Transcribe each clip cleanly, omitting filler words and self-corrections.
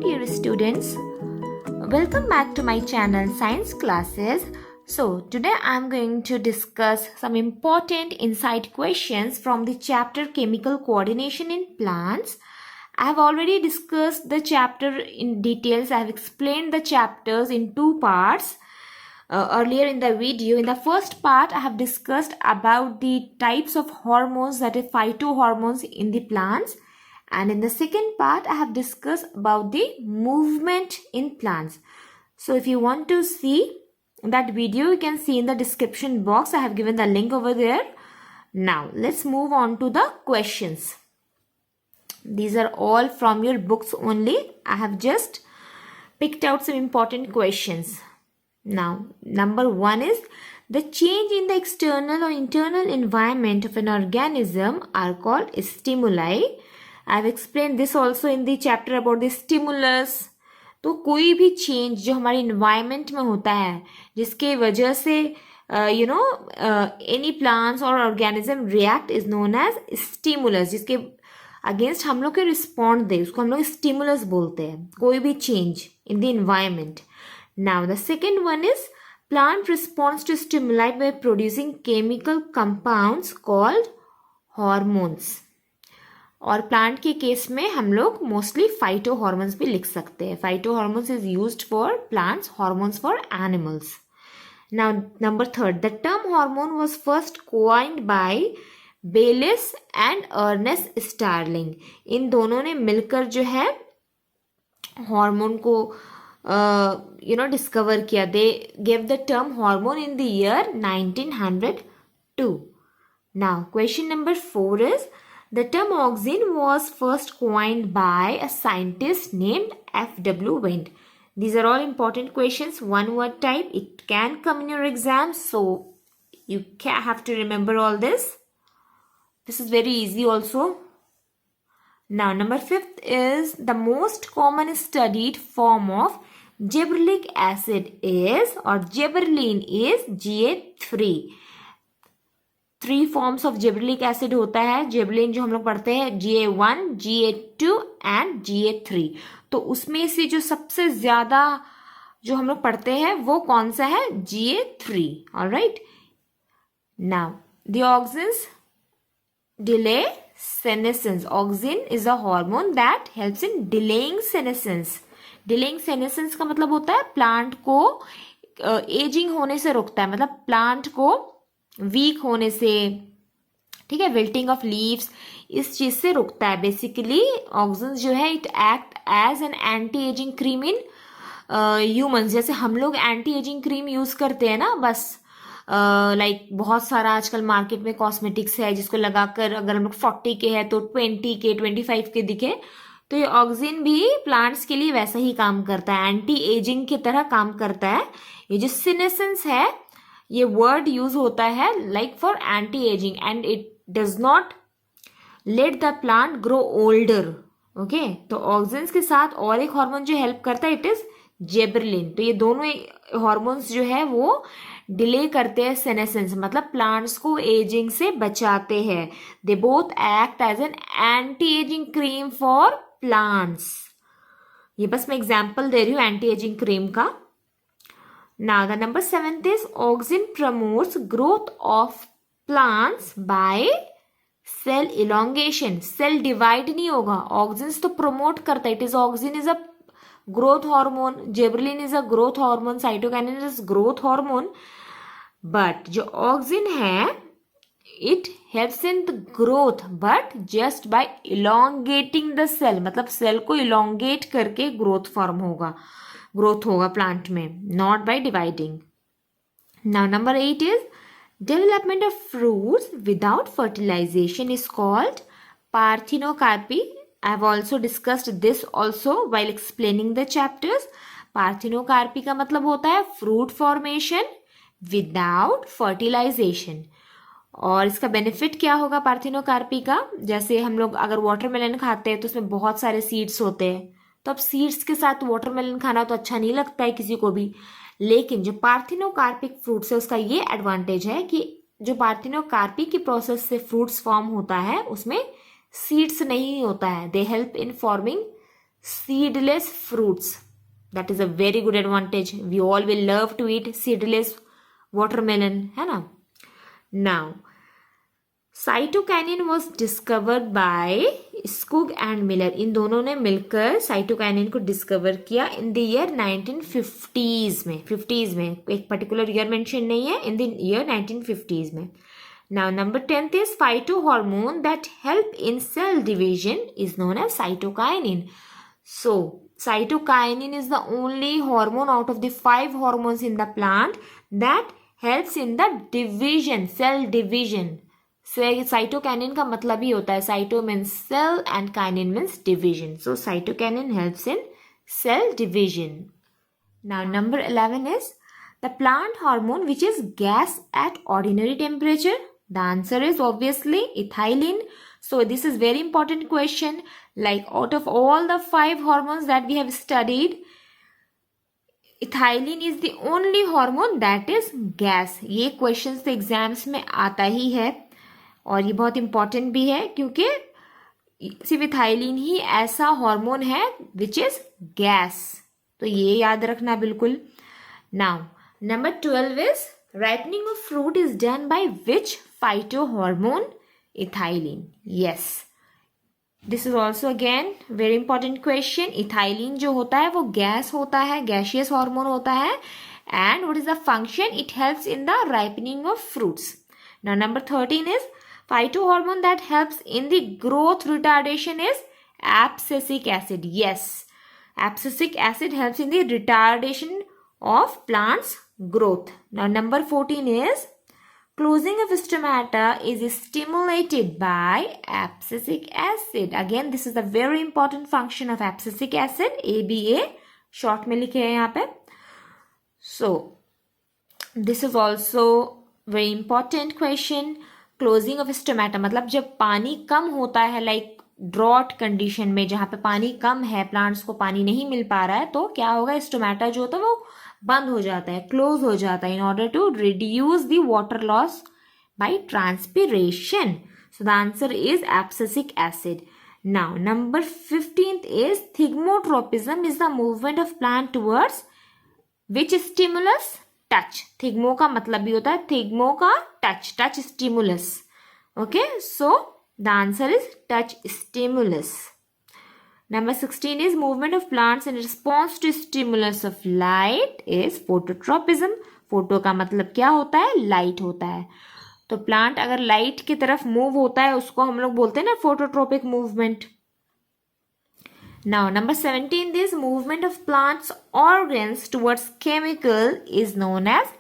dear students. Welcome back to my channel Science Classes. So today I am going to discuss some important insight questions from the chapter Chemical Coordination in Plants. I have already discussed the chapter in details. I have explained the chapters in two parts. Earlier in the video, in the first part, I have discussed about the types of hormones, that is phytohormones in the plants. And in the second part, I have discussed about the movement in plants. So if you want to see that video, you can see in the description box. I have given the link over there. Now, let's move on to the questions. These are all from your books only. I have just picked out some important questions. Now, number one is, the change in the external or internal environment of an organism are called stimuli. I have explained this also in the chapter about the stimulus. तो कोई भी change जो हमारे environment में होता है जिसके वजह से एनी प्लांट्स और organism react is known as stimulus, जिसके अगेंस्ट हम लोग के रिस्पॉन्ड दे उसको हम लोग स्टिमुलस बोलते हैं, कोई भी change in the environment. Now the second one is, plant responds to stimuli by producing chemical compounds called hormones. और प्लांट के केस में हम लोग मोस्टली फाइटो हॉर्मोन्स भी लिख सकते हैं. Phyto hormones is used for plants, hormones for animals. Now number third, the term hormone was first coined by Bayliss and Ernest Starling. इन दोनों ने मिलकर जो है हार्मोन को डिस्कवर किया. They gave the term hormone in the year 1902. Now question number 4 is, the term auxin was first coined by a scientist named F.W. Wendt. These are all important questions, one word type. It can come in your exam, so you have to remember all this. This is very easy also. Now, number 5 is, the most common studied form of gibberellic acid is, or gibberellin is, GA3. 3 forms of gibberellic acid होता है. Gibberellin जो हम लोग पढ़ते हैं GA1, GA2 and GA3. तो उसमें से जो सबसे ज्यादा जो हम लोग पढ़ते हैं वो कौन सा है? GA3. Alright. Now the auxins delay senescence. Auxin is a hormone that helps in delaying senescence. Delaying senescence का मतलब होता है प्लांट को एजिंग होने से रोकता है, मतलब प्लांट को वीक होने से, ठीक है, विल्टिंग ऑफ लीव्स, इस चीज से रुकता है. बेसिकली ऑक्सिन जो है it act as an anti ageing cream in humans. जैसे हम लोग एंटी एजिंग क्रीम यूज करते हैं ना, बस लाइक बहुत सारा आजकल मार्केट में कॉस्मेटिक्स है जिसको लगाकर अगर हम लोग 40 के है तो 20 के 25 के दिखे, तो ये ऑक्सिन भी प्लांट्स के लिए वैसा ही काम करता है, एंटी एजिंग की तरह काम करता है. ये जो सीनेसेंस है, ये वर्ड यूज होता है like for anti ageing, and it does not let the plant grow older. Okay, तो ऑक्सिन्स के साथ और एक हार्मोन जो हेल्प करता है, इट इज जिबरेलिन. तो ये दोनों हार्मोन्स जो है वो डिले करते हैं सेनेसेंस, मतलब प्लांट्स को एजिंग से बचाते हैं. They both act as an anti ageing cream for plants. ये बस मैं एग्जाम्पल दे रही हूँ एंटी एजिंग क्रीम का. Now the number 7th is, auxin promotes growth of plants by cell elongation. Cell divide नहीं होगा, auxins तो promote करता है. It is auxin is a growth hormone, gibberellin is a growth hormone, cytokinin is growth hormone. But जो auxin है it helps in the growth, but just by elongating the cell. मतलब cell को elongate करके growth होगा plant में, not by dividing. Now number 8 is, development of fruits without fertilisation is called parthenocarpy. I have also discussed this also while explaining the chapters. Parthenocarpy का मतलब होता है fruit formation without fertilisation. और इसका benefit क्या होगा parthenocarpy का? जैसे हम लोग अगर वाटरमेलन खाते हैं तो उसमें बहुत सारे सीड्स होते हैं, तो अब सीड्स के साथ वाटरमेलन खाना तो अच्छा नहीं लगता है किसी को भी. लेकिन जो पार्थिनोकार्पिक फ्रूट्स है उसका ये एडवांटेज है कि जो पार्थिनोकार्पी की प्रोसेस से फ्रूट्स फॉर्म होता है उसमें सीड्स नहीं होता है. They help in forming seedless fruits. That is a very good advantage. We all will love to eat seedless watermelon, है ना. Now, cytokinin was discovered by Skoog and Miller. इन दोनों ने मिलकर साइटोकाइनिन को डिस्कवर किया इन द ईयर 1950s में. 50s में, एक पर्टिकुलर ईयर मेंशन नहीं है, इन द ईयर 1950s में. Now number 10th is phytohormone that help in cell division is known as cytokinin. So cytokinin is the only hormone out of the 5 hormones in the plant that helps in the division, cell division. Cytokinin का मतलब ही होता है, cyto means cell and kinin means division. So cytokinin helps in cell division. Now number 11 is the plant hormone which is gas at ordinary temperature. The answer is obviously ethylene. So this is very important question. Like out of all the 5 hormones that we have studied, ethylene is the only hormone that is gas. ये questions तो exams में आता ही है और ये बहुत important भी है क्योंकि सिर्फ इथाइलिन ही ऐसा हार्मोन है which is gas. तो ये याद रखना बिल्कुल. Now number 12 is ripening of fruit is done by which phytohormone? Ethylene. Yes. This is also again very important question. Ethylene जो होता है वो गैस होता है, gaseous hormone होता है. And what is the function? It helps in the ripening of fruits. Now number 13 is phytohormone that helps in the growth retardation is abscisic acid. Yes, abscisic acid helps in the retardation of plants growth. Now number 14 is closing of stomata is stimulated by abscisic acid. Again, this is a very important function of abscisic acid. ABA short में लिखे हैं यहाँ पे. So this is also very important question. Closing of stomata मतलब जब पानी कम होता है, like ड्रॉट कंडीशन में जहाँ पे पानी कम है, प्लांट्स को पानी नहीं मिल पा रहा है, तो क्या होगा, स्टोमेटा जो होता है वो बंद हो जाता है, क्लोज हो जाता है, in order to reduce the water loss by transpiration. So the answer is abscisic acid. Now number 15th is thigmotropism is the movement of plant towards which stimulus? Touch. Thigmo का मतलब भी होता है, thigmo का touch, touch stimulus. Okay, so the answer is touch stimulus. Number 16 is movement of plants in response to stimulus of light is phototropism. Photo का मतलब क्या होता है? लाइट होता है. तो प्लांट अगर लाइट की तरफ मूव होता है उसको हम लोग बोलते हैं ना phototropic movement. Now number 17 is movement of plants organs towards chemical is known as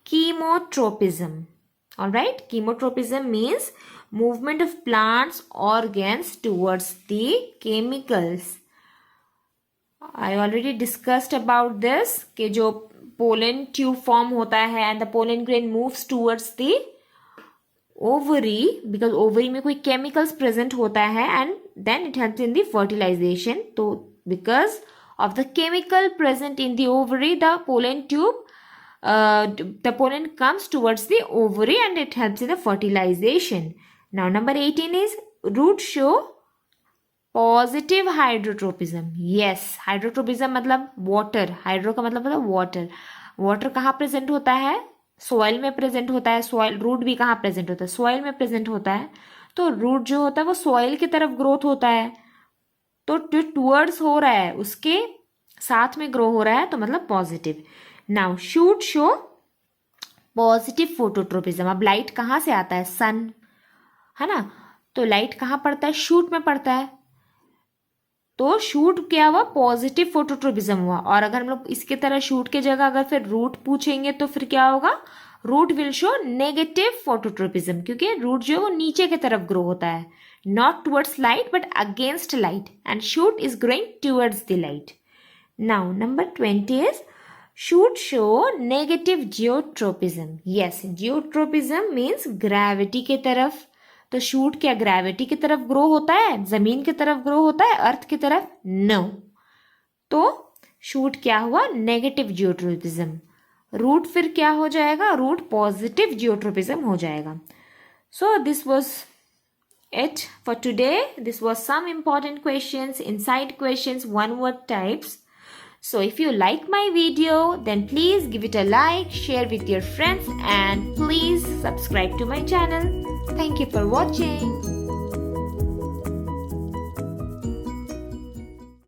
chemotropism. Alright, chemotropism means movement of plants organs towards the chemicals. I already discussed about this कि जो pollen tube form होता है and the pollen grain moves towards the ovary because ovary में कोई chemicals present होता है and then it helps in the fertilization. तो because of the chemical present in the ovary, the pollen tube the pollen comes towards the ovary and it helps in the fertilization. Now number 18 is root show positive hydrotropism. Yes, hydrotropism मतलब water. Hydro का मतलब water. Water कहाँ present होता है? Soil में present होता है. Soil root भी कहाँ प्रेजेंट होता है? सॉइल में प्रेजेंट होता है. तो रूट जो होता है वो सॉइल की तरफ ग्रोथ होता है, तो टुवर्ड्स हो रहा है, उसके साथ में ग्रो हो रहा है, तो मतलब positive. Now shoot show positive phototropism. अब लाइट कहाँ से आता है? सन, है ना. तो लाइट कहाँ पड़ता है? शूट में पड़ता है. तो शूट क्या हुआ? पॉजिटिव फोटोट्रोपिज्म हुआ. और अगर हम लोग इसके तरह शूट की जगह अगर फिर रूट पूछेंगे तो फिर क्या होगा? Root will show negative phototropism, क्योंकि रूट जो है वो नीचे की तरफ ग्रो होता है, not towards light but against light, and shoot is growing towards the light. Now number 20 is shoot show negative geotropism. Yes, geotropism means gravity की तरफ. तो शूट क्या ग्रेविटी की तरफ ग्रो होता है? जमीन की तरफ ग्रो होता है? अर्थ की तरफ? नो. तो शूट क्या हुआ? Negative geotropism. रूट फिर क्या हो जाएगा? रूट पॉजिटिव जियोट्रोपिज्म हो जाएगा. So this was it for today. This was some important questions, inside questions, one word types. So if you like my video, then please give it a like, share with your friends, and please subscribe to my channel. Thank you for watching.